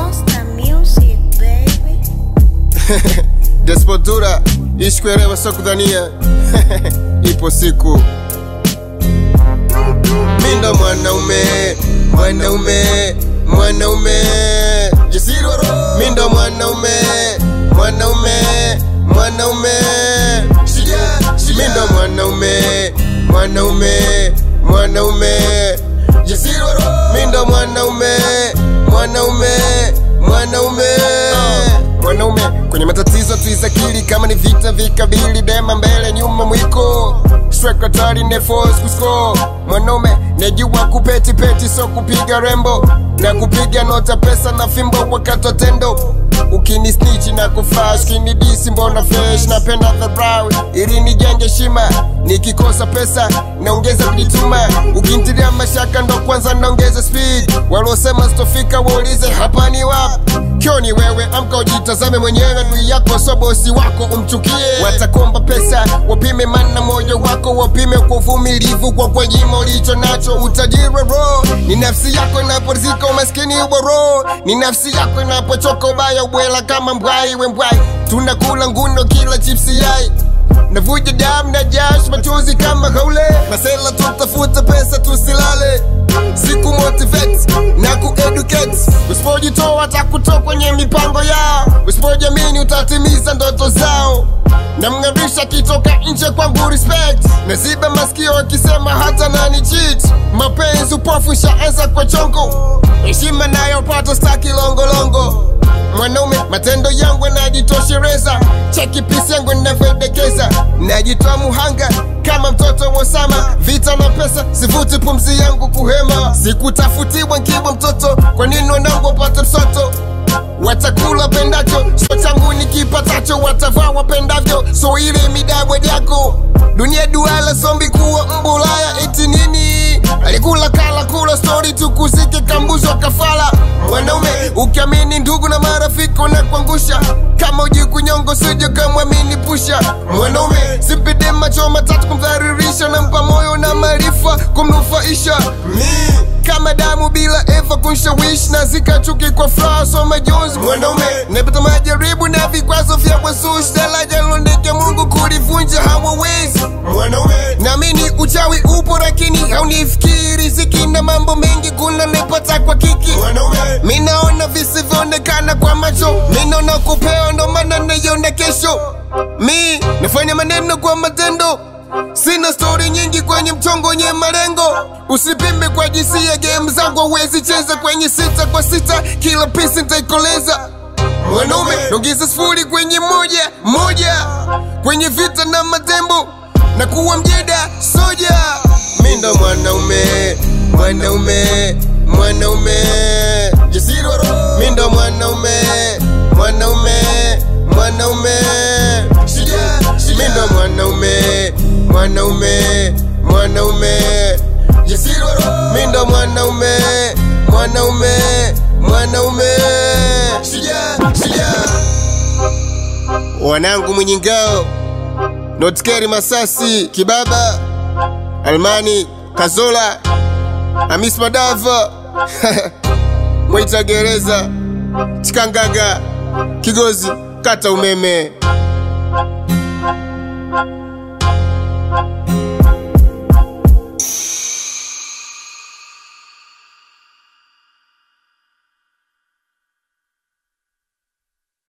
Monster music, baby. Despotura, ishi kuelewa sio kudhania. Ipo siku Mindo mwanaume, mwanaume, mwanaume jasiri wa roho. Mindo mwanaume, mwanaume, mwanaume Mindo mwanaume, mwanaume, mwanaume jasiri wa roho. Mindo mwanaume, mwanaume, mwanaume mwanaume kwenye matatizo tuisakili kama ni vita vikabili dema mbele nyuma mwiko Strekatari ne force kusko mwanaume nejua kupeti peti so kupiga rembo na kupiga nota pesa na fimbo wakati tendo ukini snitch na kufash kini disi mbona fresh napenda dharau ili nijenge shima nikikosa pesa naongeza kujituma ukintilia mashaka ndo kwanza naongeza speed walosema sitofika waulize hapa ni wapi kioni wewe amka ujitazame mwenyewe nui yako so bosi wako umchukie watakomba pesa wapime mana moyo wako wapime kwa uvumilivu kwa kwenyima ulicho nacho utajiri ro ni nafsi yako inaporizika umaskini uboro ni nafsi yako inapochoka ubaya ubwela kama mbwai we mbwai tunakula nguno kila chipsi yai navuja damu na jasho machozi kama kaule masela tutafuta pesa tusilale siku motivate na kueducate usipojitoa watakutoa kwenye mipango yao usipojamini utatimiza ndoto zao na mngarisha kitoka nje kwangu respect naziba masikio wakisema hata nani cheat mapenzi upofu shaanza kwa chongo heshima nayo pata staki longolongo mwanaume matendo yangu najitoshereza cheki pisi yangu navyoendekeza najitoa muhanga kama mtoto wa Osama vita na pesa sivuti pumzi yangu kuhema sikutafutiwa nkibwa mtoto kwa nini wanangu wapate msoto watakula pendacho so changu nikipatacho watavaa wapendavyo so ile midabwe yako dunia duala zombi kuwa mbulaya eti nini alikula kala kula story tukuzike kambuzo kafala mwanaume ukiamini ndugu na marafiki unakuangusha kama uji kunyongo sije kamwamini pusha mwanaume simpide macho matatu kumdharirisha na mpa moyo na maarifa kumnufaisha kama damu bila eva kunshawishi na zikachuki kwa furaha so majonzi mwanaume nepata majaribu na vikwazo vya wasushi dalaja loneke Mungu kulivunja hawawezi mwanaume naamini uchawi upo lakini haunifikiri zikina mambo mengi kuna nepata kwa kiki mwanaume minaona visivyoonekana kwa macho minaona kupewa ndo maana naiona kesho mi nafanya maneno kwa matendo sina story nyingi kwenye mchongo nye malengo usipimbe kwa jinsia game zangu hawezi cheza kwenye 6 kwa 6 kila piece nitaikoleza mwanaume nongeza sifuri kwenye moja kwenye vita na matembo na kuwa mjeda soja mindo mwanaume mwanaume mwanaume jasiri wa roho mindo mwanaume mwanaume mwanaume mindo mwanaume mwanaume mwanaume jasiri wa roho mindo mwanaume mwanaume mwanaume wanangu mwenye ngao Notkeri Masasi Kibaba Almani Kazola Amis Madava Mwita Gereza Chikangaga Kigozi Kata umeme